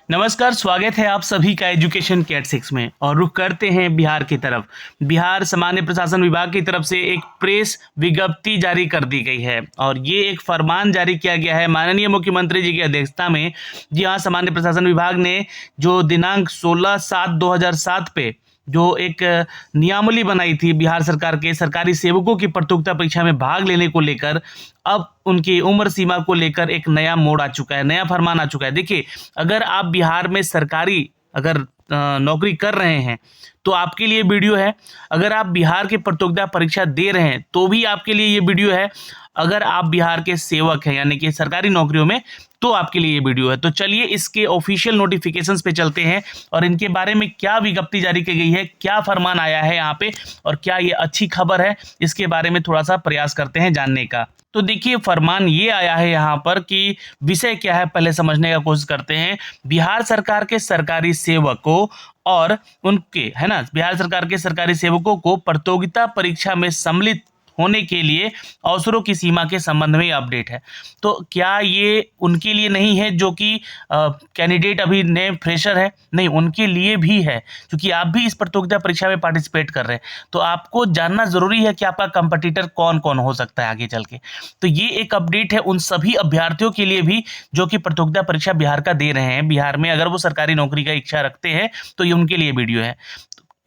नमस्कार, स्वागत है आप सभी का एजुकेशन कैट 6 में। और रुख करते हैं बिहार की तरफ। बिहार सामान्य प्रशासन विभाग की तरफ से एक प्रेस विज्ञप्ति जारी कर दी गई है और ये एक फरमान जारी किया गया है माननीय मुख्यमंत्री जी की अध्यक्षता में। जी हाँ, सामान्य प्रशासन विभाग ने जो दिनांक 16/7/2007 पे जो एक नियमावली बनाई थी बिहार सरकार के सरकारी सेवकों की प्रतियोगिता परीक्षा में भाग लेने को लेकर, अब उनकी उम्र सीमा को लेकर एक नया मोड़ आ चुका है, नया फरमान आ चुका है। देखिए, अगर आप बिहार में सरकारी नौकरी कर रहे हैं तो आपके लिए वीडियो है। अगर आप बिहार की प्रतियोगिता परीक्षा दे रहे हैं तो भी आपके लिए ये वीडियो है। अगर आप बिहार के सेवक हैं यानी कि सरकारी नौकरियों में, तो आपके लिए ये वीडियो है। तो चलिए इसके ऑफिशियल नोटिफिकेशंस पे चलते हैं और इनके बारे में क्या विज्ञप्ति जारी की गई है, क्या फरमान आया है यहाँ पे और क्या ये अच्छी खबर है, इसके बारे में थोड़ा सा प्रयास करते हैं जानने का। तो देखिए, फरमान ये आया है यहाँ पर कि विषय क्या है पहले समझने का कोशिश करते हैं। बिहार सरकार के सरकारी सेवकों और उनके बिहार सरकार के सरकारी सेवकों को प्रतियोगिता परीक्षा में सम्मिलित होने के लिए अवसरों की सीमा के संबंध में अपडेट है। तो क्या ये उनके लिए नहीं है जो कि कैंडिडेट अभी नए फ्रेशर है? नहीं, उनके लिए भी है, क्योंकि आप भी इस प्रतियोगिता परीक्षा में पार्टिसिपेट कर रहे हैं। तो आपको जानना जरूरी है कि आपका कंपटीटर कौन कौन हो सकता है आगे चल के। तो ये एक अपडेट है उन सभी अभ्यर्थियों के लिए भी जो कि प्रतियोगिता परीक्षा बिहार का दे रहे हैं। बिहार में अगर वो सरकारी नौकरी का इच्छा रखते हैं तो ये उनके लिए वीडियो है।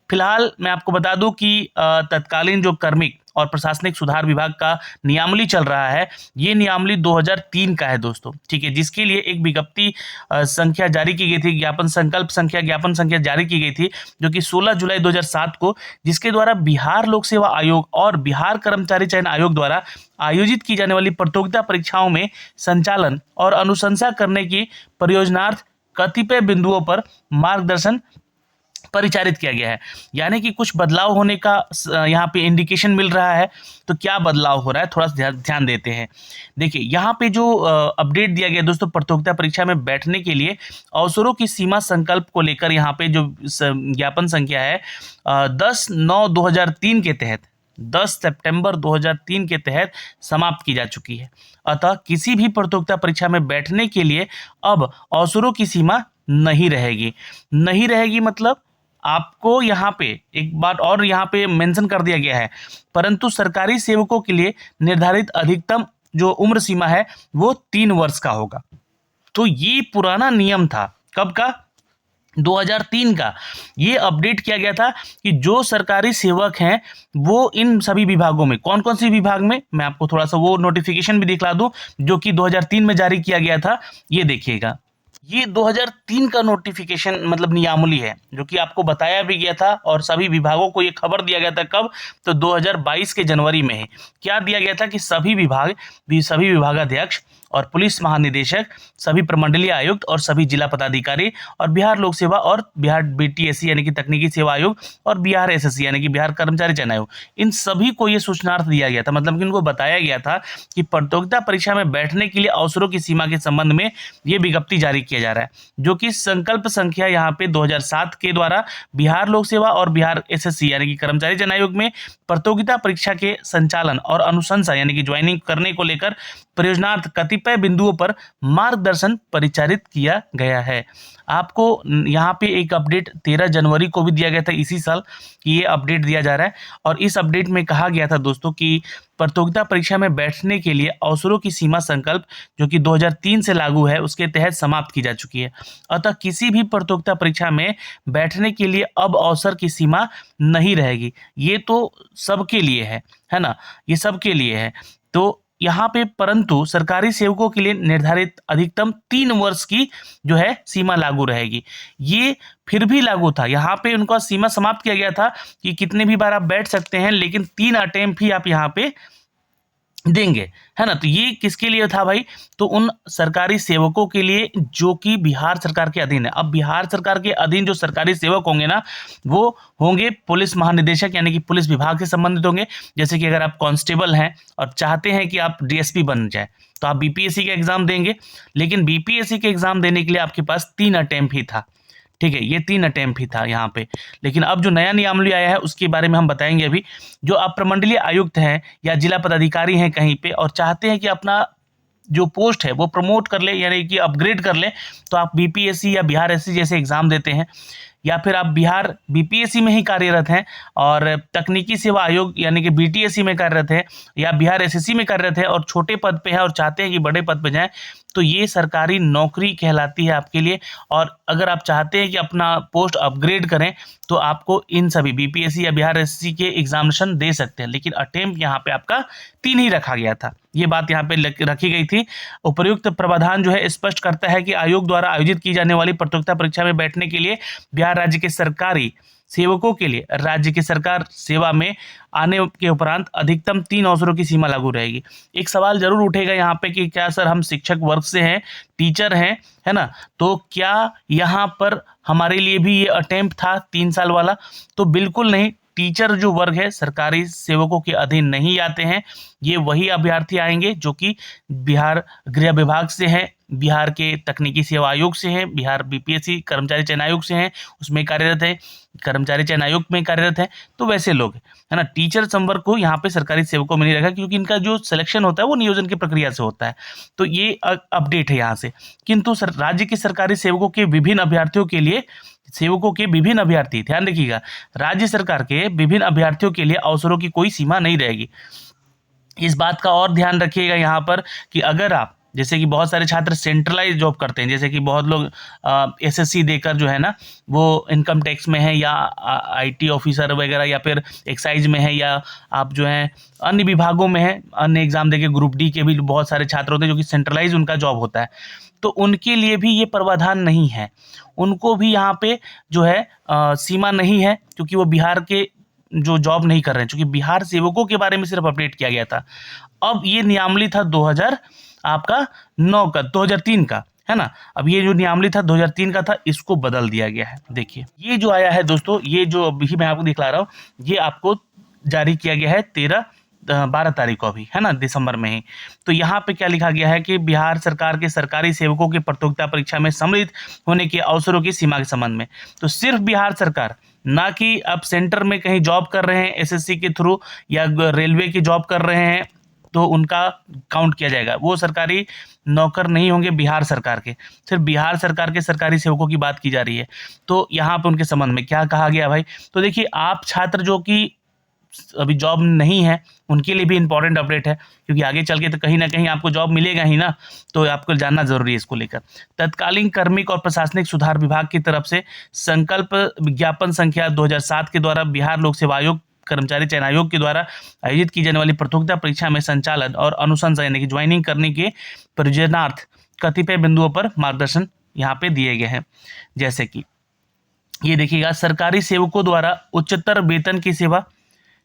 फिलहाल मैं आपको बता दूं कि तत्कालीन जो कार्मिक और प्रशासनिक सुधार विभाग का नियमावली चल रहा है, ये नियमावली 2003 का है दोस्तों, ठीक है, जिसके लिए एक विज्ञप्ति संख्या जारी की गई थी, ज्ञापन संख्या जारी की गई थी, जो कि 16 जुलाई 2007 को, जिसके द्वारा बिहार लोक सेवा आयोग और बिहार कर्मचारी चयन आयोग द्वारा आयोजित की जाने वाली प्रतियोगिता परीक्षाओं में संचालन और अनुशंसा करने की परियोजनार्थ कतिपय बिंदुओं पर मार्गदर्शन परिचारित किया गया है। यानी कि कुछ बदलाव होने का यहाँ पे इंडिकेशन मिल रहा है। तो क्या बदलाव हो रहा है, थोड़ा सा ध्यान देते हैं। देखिए, यहाँ पे जो अपडेट दिया गया दोस्तों, प्रतियोगिता परीक्षा में बैठने के लिए अवसरों की सीमा संकल्प को लेकर यहाँ पे जो ज्ञापन संख्या है 10/9/2003 के तहत 10 सितंबर 2003 के तहत समाप्त की जा चुकी है। अतः किसी भी प्रतियोगिता परीक्षा में बैठने के लिए अब अवसरों की सीमा नहीं रहेगी मतलब आपको यहाँ पे एक बात और यहाँ पे मेंशन कर दिया गया है, परंतु सरकारी सेवकों के लिए निर्धारित अधिकतम जो उम्र सीमा है वो 3 वर्ष का होगा। तो ये पुराना नियम था, कब का? 2003 का। ये अपडेट किया गया था कि जो सरकारी सेवक हैं वो इन सभी विभागों में, कौन कौन सी विभाग में, मैं आपको थोड़ा सा वो नोटिफिकेशन भी दिखला दूं जो कि 2003 में जारी किया गया था। ये देखिएगा, ये 2003 का नोटिफिकेशन मतलब नियमावली है, जो कि आपको बताया भी गया था और सभी विभागों को ये खबर दिया गया था। कब? तो 2022 के जनवरी में है। क्या दिया गया था कि सभी विभागाध्यक्ष और पुलिस महानिदेशक, सभी प्रमंडलीय आयुक्त और सभी जिला पदाधिकारी और बिहार लोक सेवा और बिहार बीटीएससी यानी कि तकनीकी सेवा आयोग और बिहार एसएससी यानी कि बिहार कर्मचारी चयन आयोग, इन सभी को ये सूचनार्थ दिया गया था। मतलब कि उनको बताया गया था कि प्रतियोगिता परीक्षा में बैठने के लिए अवसरों की सीमा के संबंध में ये विज्ञप्ति जारी किया जा रहा है, जो कि संकल्प संख्या यहाँ पे 2007 के द्वारा बिहार लोक सेवा और बिहार एसएससी यानी कि कर्मचारी चयन आयोग में प्रतियोगिता परीक्षा के संचालन और अनुशंसा यानी कि ज्वाइनिंग करने को लेकर परियोजनार्थ कतिपय बिंदुओं पर मार्गदर्शन परिचारित किया गया है। आपको यहाँ पे एक अपडेट 13 जनवरी को भी दिया गया था इसी साल कि ये अपडेट दिया जा रहा है और इस अपडेट में कहा गया था दोस्तों कि प्रतियोगिता परीक्षा में बैठने के लिए अवसरों की सीमा संकल्प जो कि 2003 से लागू है उसके तहत समाप्त की जा चुकी है। अतः किसी भी प्रतियोगिता परीक्षा में बैठने के लिए अब अवसर की सीमा नहीं रहेगी। ये तो सबके लिए है ना, ये सबके लिए है। तो यहाँ पे परंतु सरकारी सेवकों के लिए निर्धारित अधिकतम 3 वर्ष की जो है सीमा लागू रहेगी। ये फिर भी लागू था, यहाँ पे उनका सीमा समाप्त किया गया था कि कितने भी बार आप बैठ सकते हैं, लेकिन 3 अटेम्प्ट ही आप यहाँ पे देंगे, है ना। तो ये किसके लिए था भाई? तो उन सरकारी सेवकों के लिए जो कि बिहार सरकार के अधीन है। अब बिहार सरकार के अधीन जो सरकारी सेवक होंगे ना, वो होंगे पुलिस महानिदेशक यानी कि पुलिस विभाग से संबंधित होंगे। जैसे कि अगर आप कांस्टेबल हैं और चाहते हैं कि आप डीएसपी बन जाए तो आप बीपीएससी का एग्जाम देंगे, लेकिन बीपीएससी के एग्जाम देने के लिए आपके पास 3 अटेम्प्ट ही था, ठीक है, ये 3 अटेम्प्ट ही था यहाँ पे। लेकिन अब जो नया नियमावली आया है उसके बारे में हम बताएंगे अभी। जो आप प्रमंडलीय आयुक्त हैं या जिला पदाधिकारी हैं कहीं पे और चाहते हैं कि अपना जो पोस्ट है वो प्रमोट कर ले, यानी कि अपग्रेड कर ले, तो आप बीपीएससी या बिहार एसएससी जैसे एग्जाम देते हैं, या फिर आप बिहार बीपीएससी में ही कार्यरत हैं और तकनीकी सेवा आयोग यानी कि बीटीएससी में कार्यरत है, या बिहार एसएससी में कार्यरत है और छोटे पद पे हैं और चाहते हैं कि बड़े पद पे जाएं, तो ये सरकारी नौकरी कहलाती है आपके लिए। और अगर आप चाहते हैं कि अपना पोस्ट अपग्रेड करें तो आपको इन सभी बीपीएससी या बिहार एसएससी के एग्जामिनेशन दे सकते हैं, लेकिन अटेम्प्ट यहाँ पे आपका 3 ही रखा गया था, ये बात यहाँ पे रखी गई थी। उपर्युक्त प्रावधान जो है स्पष्ट करता है कि आयोग द्वारा आयोजित की जाने वाली प्रतियोगिता परीक्षा में बैठने के लिए बिहार राज्य के सरकारी सेवकों के लिए राज्य की सरकार सेवा में आने के उपरांत अधिकतम 3 अवसरों की सीमा लागू रहेगी। एक सवाल जरूर उठेगा यहाँ पे कि क्या सर हम शिक्षक वर्ग से हैं, टीचर हैं, है ना, तो क्या यहाँ पर हमारे लिए भी ये अटेम्प्ट था 3 साल वाला? तो बिल्कुल नहीं। टीचर जो वर्ग है सरकारी सेवकों के अधीन नहीं आते हैं, ये वही अभ्यर्थी आएंगे जो कि बिहार गृह विभाग से हैं, बिहार के तकनीकी सेवा आयोग से हैं, बिहार बीपीएससी कर्मचारी चयन आयोग से हैं, उसमें कार्यरत है, कर्मचारी चयन आयोग में कार्यरत है, तो वैसे लोग है ना। टीचर संवर्ग को यहाँ पे सरकारी सेवकों में नहीं रखा क्योंकि इनका जो सिलेक्शन होता है वो नियोजन की प्रक्रिया से होता है, तो ये अपडेट है यहाँ से। किंतु राज्य के सरकारी सेवकों के विभिन्न अभ्यर्थियों के लिए ध्यान रखिएगा, राज्य सरकार के विभिन्न अभ्यर्थियों के लिए अवसरों की कोई सीमा नहीं रहेगी। इस बात का और ध्यान रखिएगा यहाँ पर कि अगर आप जैसे कि बहुत सारे छात्र सेंट्रलाइज जॉब करते हैं, जैसे कि बहुत लोग एसएससी देकर जो है ना वो इनकम टैक्स में है या आईटी ऑफिसर वगैरह या फिर एक्साइज में है, या आप जो है अन्य विभागों में है, अन्य एग्जाम देके ग्रुप डी के भी बहुत सारे छात्र होते हैं जो कि सेंट्रलाइज उनका जॉब होता है, तो उनके लिए भी ये प्रावधान नहीं है, उनको भी यहाँ पे जो है सीमा नहीं है क्योंकि वो बिहार के जो जॉब नहीं कर रहे हैं, क्योंकि बिहार सेवकों के बारे में सिर्फ अपडेट किया गया था। अब ये नियमावली था 2003 का, है ना। अब ये जो नियमावली था 2003 का था, इसको बदल दिया गया है। देखिए ये जो आया है दोस्तों, ये जो अभी मैं आपको दिखला रहा हूँ, ये आपको जारी किया गया है 12 तारीख को अभी, है ना, दिसंबर में ही। तो यहाँ पे क्या लिखा गया है कि बिहार सरकार के सरकारी सेवकों की प्रतियोगिता परीक्षा में सम्मिलित होने के अवसरों की सीमा के संबंध में, तो सिर्फ बिहार सरकार, ना कि आप सेंटर में कहीं जॉब कर रहे हैं एसएससी के थ्रू या रेलवे की जॉब कर रहे हैं तो उनका काउंट किया जाएगा, वो सरकारी नौकर नहीं होंगे बिहार सरकार के, सिर्फ बिहार सरकार के सरकारी सेवकों की बात की जा रही है। तो यहाँ पे उनके संबंध में क्या कहा गया भाई, तो देखिए आप छात्र जो कि अभी जॉब नहीं है उनके लिए भी इंपॉर्टेंट अपडेट है, क्योंकि आगे चल के तो कहीं ना कहीं आपको जॉब मिलेगा ही ना, तो आपको जानना जरूरी है इसको लेकर। तत्कालीन कार्मिक और प्रशासनिक सुधार विभाग की तरफ से संकल्प विज्ञापन संख्या 2007 के द्वारा बिहार लोक सेवा आयोग कर्मचारी चयन आयोग के द्वारा आयोजित की जाने वाली प्रतियोगिता परीक्षा में संचालन और अनुशंसा यानी कि ज्वाइनिंग करने के प्रयोजनार्थ कतिपय बिंदुओं पर मार्गदर्शन यहाँ पे दिए गए हैं। जैसे कि ये देखिएगा, सरकारी सेवकों द्वारा उच्चतर वेतन की सेवा,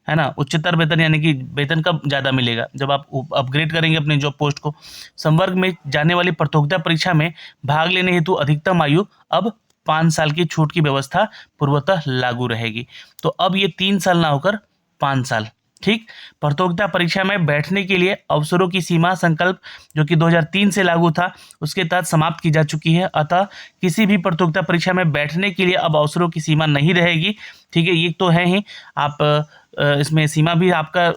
है ना, उच्चतर वेतन यानी कि वेतन कब ज़्यादा मिलेगा, जब आप अपग्रेड करेंगे अपने जॉब पोस्ट को। संवर्ग में जाने वाली प्रतियोगिता परीक्षा में भाग लेने हेतु अधिकतम आयु अब 5 साल की छूट की व्यवस्था पूर्वतः लागू रहेगी। तो अब ये 3 साल ना होकर 5 साल, ठीक। प्रतियोगिता परीक्षा में बैठने के लिए अवसरों की सीमा संकल्प जो कि 2003 से लागू था उसके तहत समाप्त की जा चुकी है, अतः किसी भी प्रतियोगिता परीक्षा में बैठने के लिए अब अवसरों की सीमा नहीं रहेगी, ठीक है। ये तो है ही, आप इसमें सीमा भी आपका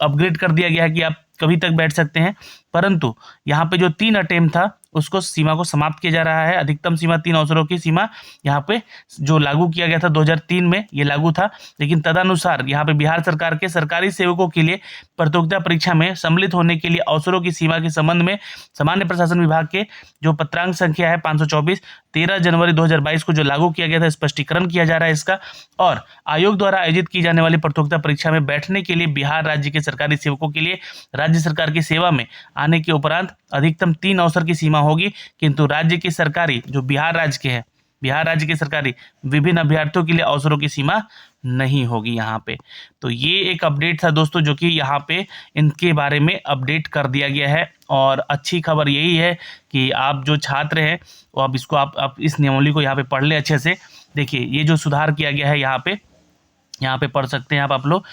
अपग्रेड कर दिया गया है कि आप कभी तक बैठ सकते हैं, परंतु यहाँ पे जो 3 अटेम्प्ट था उसको सीमा को समाप्त किया जा रहा है। अधिकतम सीमा 3 अवसरों की सीमा यहाँ पे जो लागू किया गया था 2003 में ये लागू था, लेकिन तदनुसार यहाँ पे बिहार सरकार के सरकारी सेवकों के लिए प्रतियोगिता परीक्षा में सम्मिलित होने के लिए अवसरों की सीमा के संबंध में सामान्य प्रशासन विभाग के जो पत्रांक संख्या है 524 13 जनवरी 2022 को जो लागू किया गया था, स्पष्टीकरण किया जा रहा है इसका। और आयोग द्वारा आयोजित की जाने वाली प्रतियोगिता परीक्षा में बैठने के लिए बिहार राज्य के सरकारी सेवकों के लिए राज्य सरकार की सेवा में आने के उपरांत अधिकतम 3 अवसर की सीमा होगी, किंतु राज्य की सरकारी जो बिहार राज्य के हैं, बिहार राज्य के सरकारी विभिन्न अभ्यर्थियों के लिए अवसरों की सीमा नहीं होगी यहाँ पे। तो ये एक अपडेट था दोस्तों जो कि यहाँ पे इनके बारे में अपडेट कर दिया गया है। और अच्छी खबर यही है कि आप जो छात्र हैं वो अब इसको आप इस नियमावली को यहाँ पे पढ़ लें अच्छे से। देखिए ये जो सुधार किया गया है यहाँ पे पढ़ सकते हैं आप लोग।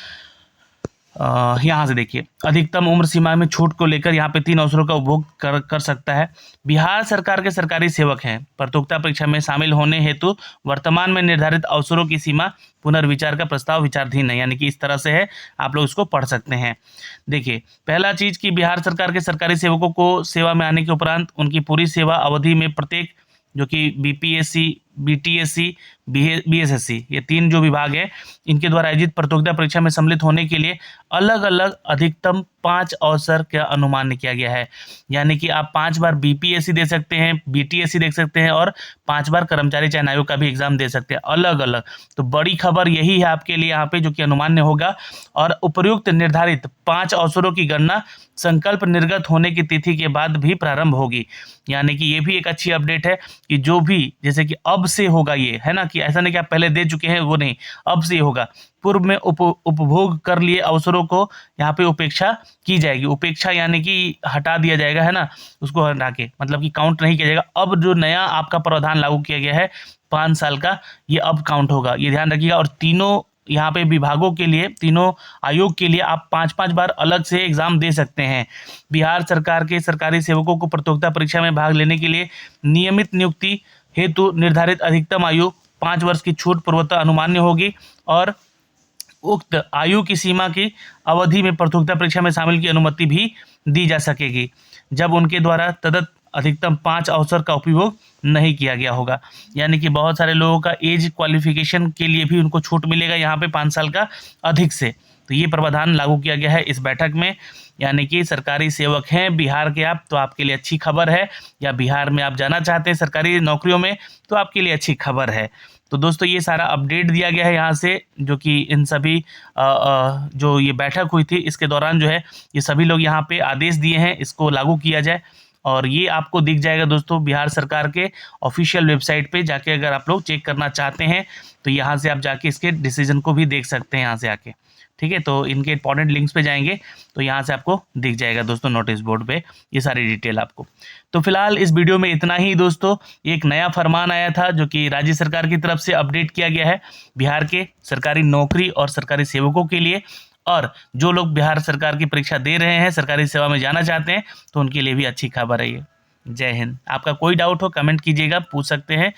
यहाँ से देखिए, अधिकतम उम्र सीमा में छूट को लेकर यहाँ पे 3 अवसरों का उपभोग कर सकता है। बिहार सरकार के सरकारी सेवक हैं, प्रतियोगिता परीक्षा में शामिल होने हेतु वर्तमान में निर्धारित अवसरों की सीमा पुनर्विचार का प्रस्ताव विचाराधीन है, यानी कि इस तरह से है, आप लोग इसको पढ़ सकते हैं। देखिए, पहला चीज कि बिहार सरकार के सरकारी सेवकों को सेवा में आने के उपरांत उनकी पूरी सेवा अवधि में प्रत्येक, जो कि बीपीएससी, बीटीएससी, बीएसएससी, ये 3 जो विभाग है, इनके द्वारा आयोजित प्रतियोगिता परीक्षा में सम्मिलित होने के लिए अलग अलग अधिकतम 5 अवसर का अनुमान किया गया है। यानी कि आप 5 बार बीपीएससी दे सकते हैं, बीटीएससी दे सकते हैं और 5 बार कर्मचारी चयन आयोग का भी एग्जाम दे सकते हैं, अलग अलग। तो बड़ी खबर यही है आपके लिए यहाँ पे, जो कि अनुमान्य होगा, और उपयुक्त निर्धारित 5 अवसरों की गणना संकल्प निर्गत होने की तिथि के बाद भी प्रारंभ होगी। यानी कि ये भी एक अच्छी अपडेट है कि जो भी, जैसे कि अब से होगा ये, है ना, कि ऐसा नहीं कि आप पहले दे चुके हैं, वो नहीं, अब से होगा। पूर्व में उपभोग कर लिए अवसरों को यहाँ पे उपेक्षा की जाएगी। उपेक्षा यानी कि हटा दिया जाएगा, है ना, उसको हटा के, मतलब कि काउंट नहीं किया जाएगा। अब जो नया आपका प्रावधान लागू किया गया है 5 साल का, ये अब काउंट होगा, ये ध्यान रखिएगा। और तीनों यहाँ पे विभागों के लिए, तीनों आयोग के लिए आप 5-5 बार अलग से एग्जाम दे सकते हैं। बिहार सरकार के सरकारी सेवकों को प्रतियोगिता परीक्षा में भाग लेने के लिए नियमित नियुक्ति हेतु निर्धारित अधिकतम आयु 5 वर्ष की छूट पूर्वतः अनुमान्य होगी, और उक्त आयु की सीमा की अवधि में प्रतियोगिता परीक्षा में शामिल की अनुमति भी दी जा सकेगी, जब उनके द्वारा तदत अधिकतम 5 अवसर का उपयोग नहीं किया गया होगा। यानी कि बहुत सारे लोगों का एज क्वालिफिकेशन के लिए भी उनको छूट मिलेगा यहाँ पे 5 साल का अधिक से। तो ये प्रावधान लागू किया गया है इस बैठक में। यानी कि सरकारी सेवक हैं बिहार के आप, तो आपके लिए अच्छी खबर है, या बिहार में आप जाना चाहते हैं सरकारी नौकरियों में, तो आपके लिए अच्छी खबर है। तो दोस्तों, ये सारा अपडेट दिया गया है यहाँ से, जो कि इन सभी जो ये बैठक हुई थी इसके दौरान जो है, ये सभी लोग यहाँ पे आदेश दिए हैं इसको लागू किया जाए। और ये आपको दिख जाएगा दोस्तों बिहार सरकार के ऑफिशियल वेबसाइट पे जाके, अगर आप लोग चेक करना चाहते हैं तो यहाँ से आप जाके इसके डिसीजन को भी देख सकते हैं यहाँ से आके, ठीक है। तो इनके इंपॉर्टेंट लिंक्स पे जाएंगे तो यहाँ से आपको दिख जाएगा दोस्तों नोटिस बोर्ड पे ये सारी डिटेल आपको। तो फिलहाल इस वीडियो में इतना ही दोस्तों। एक नया फरमान आया था जो कि राज्य सरकार की तरफ से अपडेट किया गया है बिहार के सरकारी नौकरी और सरकारी सेवकों के लिए, और जो लोग बिहार सरकार की परीक्षा दे रहे हैं, सरकारी सेवा में जाना चाहते हैं, तो उनके लिए भी अच्छी खबर है ये। जय हिंद। आपका कोई डाउट हो कमेंट कीजिएगा, पूछ सकते हैं।